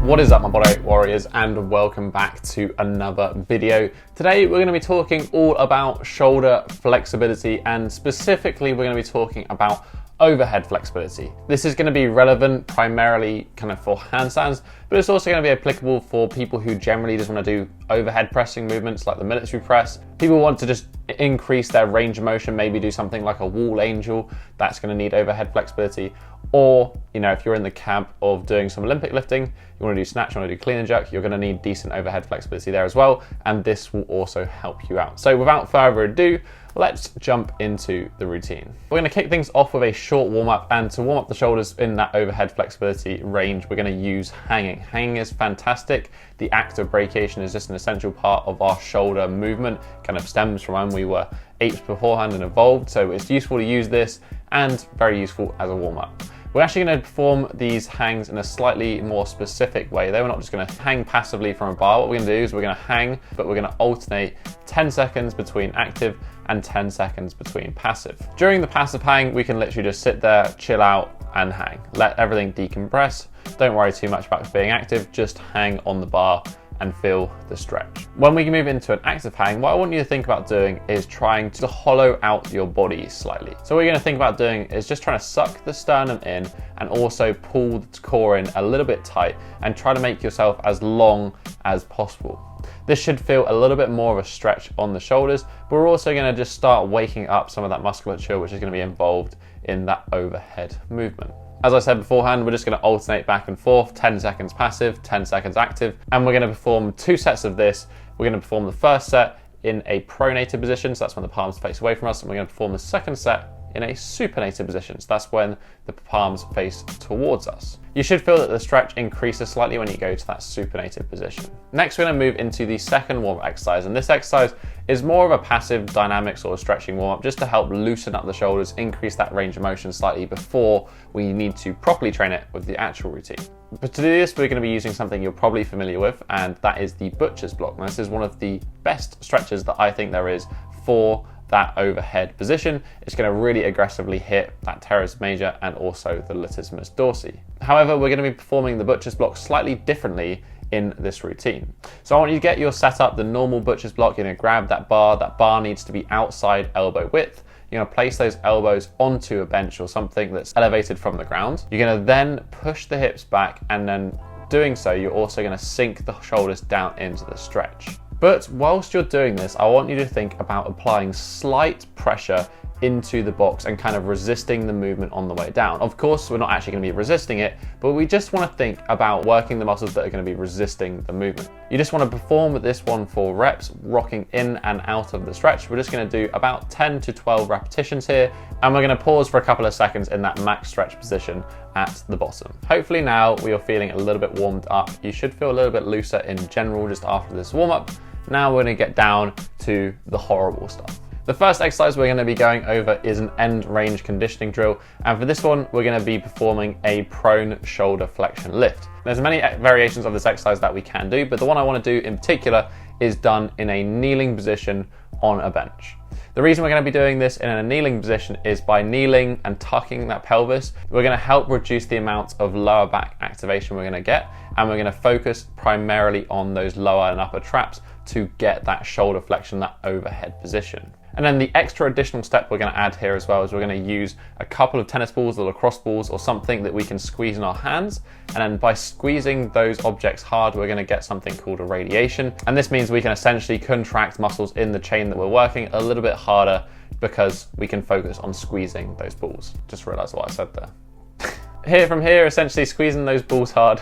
What is up, my body warriors, and welcome back to another video. Today we're going to be talking all about shoulder flexibility, and specifically we're going to be talking about overhead flexibility. This is going to be relevant primarily kind of for handstands, but it's also going to be applicable for people who generally just want to do overhead pressing movements like the military press. People want to just increase their range of motion, maybe do something like a wall angel, that's going to need overhead flexibility. Or, you know, if you're in the camp of doing some Olympic lifting, you want to do snatch, you want to do clean and jerk, you're going to need decent overhead flexibility there as well, and this will also help you out. So without further ado, let's jump into the routine. We're going to kick things off with a short warm-up, and to warm up the shoulders in that overhead flexibility range, we're going to use hanging. Hanging is fantastic. The act of brachiation is just an essential part of our shoulder movement, kind of stems from when we were apes beforehand and evolved, so it's useful to use this and very useful as a warm-up. We're actually going to perform these hangs in a slightly more specific way. We're not just going to hang passively from a bar. What we're going to do is we're going to hang, but we're going to alternate 10 seconds between active and 10 seconds between passive. During the passive hang, we can literally just sit there, chill out and hang. Let everything decompress. Don't worry too much about being active, just hang on the bar and feel the stretch. When we move into an active hang, what I want you to think about doing is trying to hollow out your body slightly. So what you're going to think about doing is just trying to suck the sternum in and also pull the core in a little bit tight and try to make yourself as long as possible. This should feel a little bit more of a stretch on the shoulders, but we're also going to just start waking up some of that musculature which is going to be involved in that overhead movement. As I said beforehand, we're just going to alternate back and forth, 10 seconds passive, 10 seconds active, and we're going to perform 2 sets of this. We're going to perform the first set in a pronated position, so that's when the palms face away from us, and we're going to perform the second set in a supinated position, so that's when the palms face towards us. You should feel that the stretch increases slightly when you go to that supinated position. Next, we're going to move into the second warm-up exercise, and this exercise is more of a passive dynamic sort of stretching warm-up just to help loosen up the shoulders, increase that range of motion slightly before we need to properly train it with the actual routine. But to do this, we're going to be using something you're probably familiar with, and that is the butcher's block. Now, this is one of the best stretches that I think there is for that overhead position. It's going to really aggressively hit that teres major and also the latissimus dorsi. However, we're going to be performing the butcher's block slightly differently in this routine. So I want you to get your setup, the normal butcher's block. You're going to grab that bar needs to be outside elbow width. You're going to place those elbows onto a bench or something that's elevated from the ground. You're going to then push the hips back, and then doing so, you're also going to sink the shoulders down into the stretch. But whilst you're doing this, I want you to think about applying slight pressure into the box and kind of resisting the movement on the way down. Of course, we're not actually going to be resisting it, but we just want to think about working the muscles that are going to be resisting the movement. You just want to perform this one for reps, rocking in and out of the stretch. We're just going to do about 10 to 12 repetitions here, and we're going to pause for a couple of seconds in that max stretch position at the bottom. Hopefully now we are feeling a little bit warmed up. You should feel a little bit looser in general just after this warm up. Now we're going to get down to the horrible stuff. The first exercise we're going to be going over is an end range conditioning drill, and for this one we're going to be performing a prone shoulder flexion lift. There's many variations of this exercise that we can do, but the one I want to do in particular is done in a kneeling position on a bench. The reason we're going to be doing this in a kneeling position is by kneeling and tucking that pelvis, we're going to help reduce the amount of lower back activation we're going to get, and we're going to focus primarily on those lower and upper traps to get that shoulder flexion, that overhead position. And then the extra additional step we're going to add here as well is we're going to use a couple of tennis balls or lacrosse balls or something that we can squeeze in our hands. And then by squeezing those objects hard, we're going to get something called a radiation. And this means we can essentially contract muscles in the chain that we're working a little bit harder because we can focus on squeezing those balls. Just realized what I said there. From here, essentially squeezing those balls hard.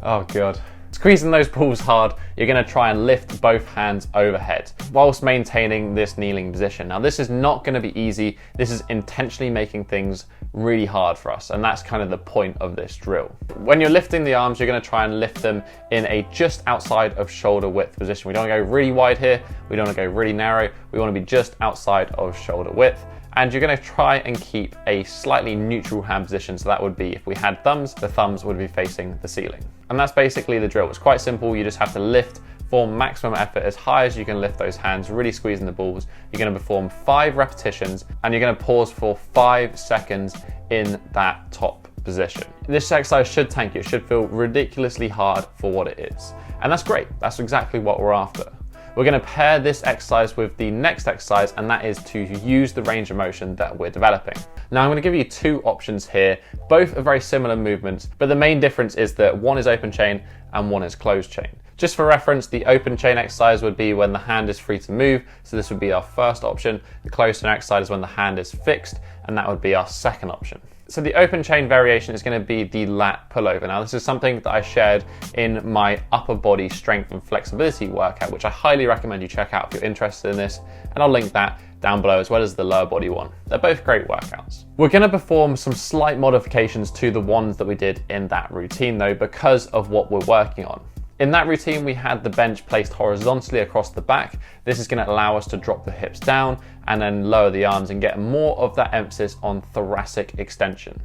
Oh God. Squeezing those balls hard, you're going to try and lift both hands overhead whilst maintaining this kneeling position. Now, this is not going to be easy. This is intentionally making things really hard for us, and that's kind of the point of this drill. When you're lifting the arms, you're going to try and lift them in a just outside of shoulder width position. We don't want to go really wide here. We don't want to go really narrow. We want to be just outside of shoulder width. And you're going to try and keep a slightly neutral hand position. So that would be, if we had thumbs, the thumbs would be facing the ceiling. And that's basically the drill. It's quite simple. You just have to lift for maximum effort as high as you can lift those hands, really squeezing the balls. You're going to perform 5 repetitions, and you're going to pause for 5 seconds in that top position. This exercise should tank you. It should feel ridiculously hard for what it is. And that's great. That's exactly what we're after. We're going to pair this exercise with the next exercise, and that is to use the range of motion that we're developing. Now I'm going to give you two options here. Both are very similar movements, but the main difference is that one is open chain and one is closed chain. Just for reference, the open chain exercise would be when the hand is free to move, so this would be our first option. The closed chain exercise is when the hand is fixed, and that would be our second option. So the open chain variation is going to be the lat pullover. Now this is something that I shared in my upper body strength and flexibility workout, which I highly recommend you check out if you're interested in this, and I'll link that down below as well as the lower body one. They're both great workouts. We're going to perform some slight modifications to the ones that we did in that routine though, because of what we're working on. In that routine, we had the bench placed horizontally across the back. This is going to allow us to drop the hips down and then lower the arms and get more of that emphasis on thoracic extension.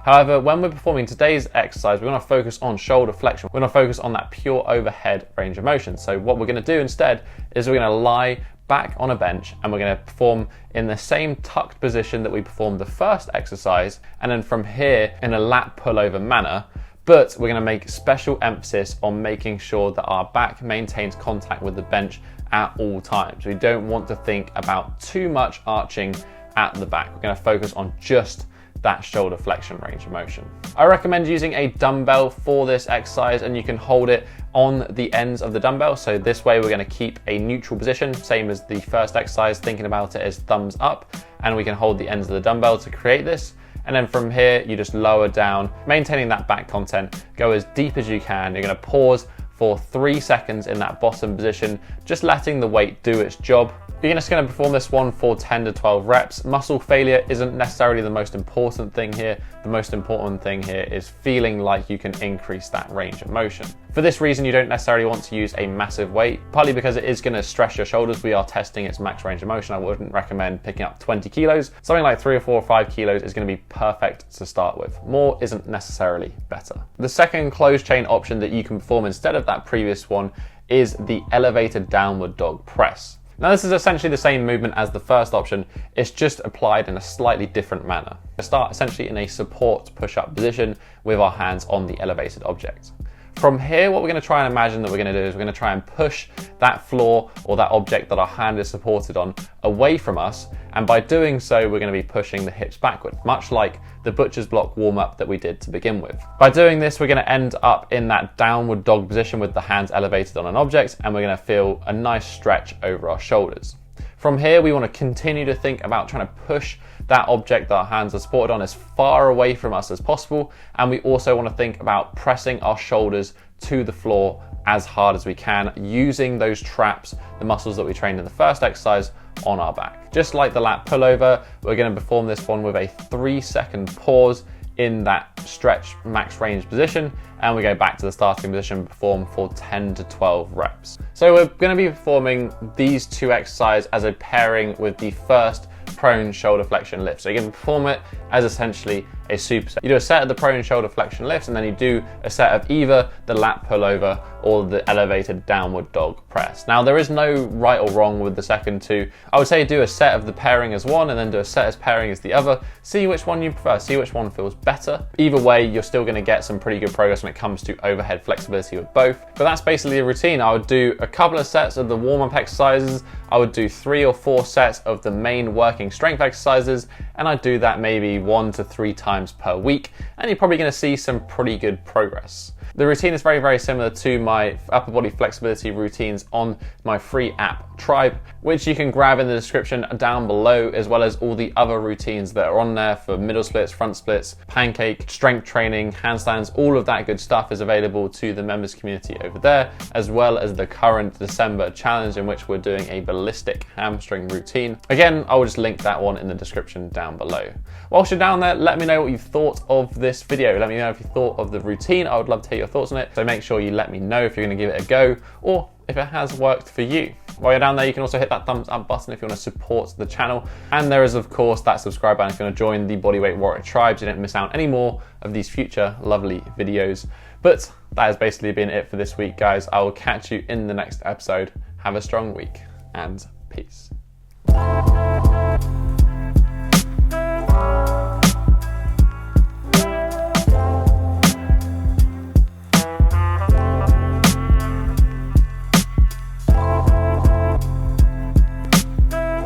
However, when we're performing today's exercise, we want to focus on shoulder flexion. We want to focus on that pure overhead range of motion. So what we're going to do instead is we're going to lie back on a bench and we're going to perform in the same tucked position that we performed the first exercise, and then from here in a lat pullover manner. But we're going to make special emphasis on making sure that our back maintains contact with the bench at all times. We don't want to think about too much arching at the back. We're going to focus on just that shoulder flexion range of motion. I recommend using a dumbbell for this exercise, and you can hold it on the ends of the dumbbell. So this way we're going to keep a neutral position, same as the first exercise, thinking about it as thumbs up, and we can hold the ends of the dumbbell to create this. And then from here, you just lower down, maintaining that back content, go as deep as you can. You're gonna pause for 3 seconds in that bottom position, just letting the weight do its job. You're just going to perform this one for 10 to 12 reps. Muscle failure isn't necessarily the most important thing here. The most important thing here is feeling like you can increase that range of motion. For this reason, you don't necessarily want to use a massive weight, partly because it is going to stress your shoulders. We are testing its max range of motion. I wouldn't recommend picking up 20 kilos. Something like 3 or 4 or 5 kilos is going to be perfect to start with. More isn't necessarily better. The second closed chain option that you can perform instead of that previous one is the elevated downward dog press. Now this is essentially the same movement as the first option, it's just applied in a slightly different manner. We start essentially in a support push-up position with our hands on the elevated object. From here, what we're going to try and imagine that we're going to do is we're going to try and push that floor or that object that our hand is supported on away from us, and by doing so we're going to be pushing the hips backward, much like the butcher's block warm-up that we did to begin with. By doing this, we're going to end up in that downward dog position with the hands elevated on an object, and we're going to feel a nice stretch over our shoulders. From here, we want to continue to think about trying to push that object that our hands are supported on as far away from us as possible, and we also want to think about pressing our shoulders to the floor as hard as we can, using those traps, the muscles that we trained in the first exercise, on our back. Just like the lat pullover, we're going to perform this one with a 3-second pause in that stretch max range position, and we go back to the starting position and perform for 10 to 12 reps. So we're going to be performing these two exercises as a pairing with the first prone shoulder flexion lift. So you can perform it as essentially a superset. You do a set of the prone shoulder flexion lifts, and then you do a set of either the lat pullover or the elevated downward dog press. Now there is no right or wrong with the second two. I would say do a set of the pairing as one and then do a set as pairing as the other. See which one you prefer, see which one feels better. Either way, you're still going to get some pretty good progress when it comes to overhead flexibility with both. But that's basically a routine. I would do a couple of sets of the warm-up exercises. I would do 3 or 4 sets of the main working strength exercises, and I'd do that maybe 1 to 3 times per week, and you're probably going to see some pretty good progress. The routine is very, very similar to my upper body flexibility routines on my free app Tribe, which you can grab in the description down below, as well as all the other routines that are on there for middle splits, front splits, pancake, strength training, handstands, all of that good stuff is available to the members community over there, as well as the current December challenge in which we're doing a ballistic hamstring routine. Again, I will just link that one in the description down below. Whilst you're down there, let me know what you thought of this video. Let me know if you thought of the routine. I would love to hear your thoughts on it. So make sure you let me know if you're going to give it a go, or if it has worked for you. While you're down there, you can also hit that thumbs up button if you want to support the channel. And there is, of course, that subscribe button if you want to join the Bodyweight Warrior Tribe so you don't miss out any more of these future lovely videos. But that has basically been it for this week, guys. I will catch you in the next episode. Have a strong week, and peace.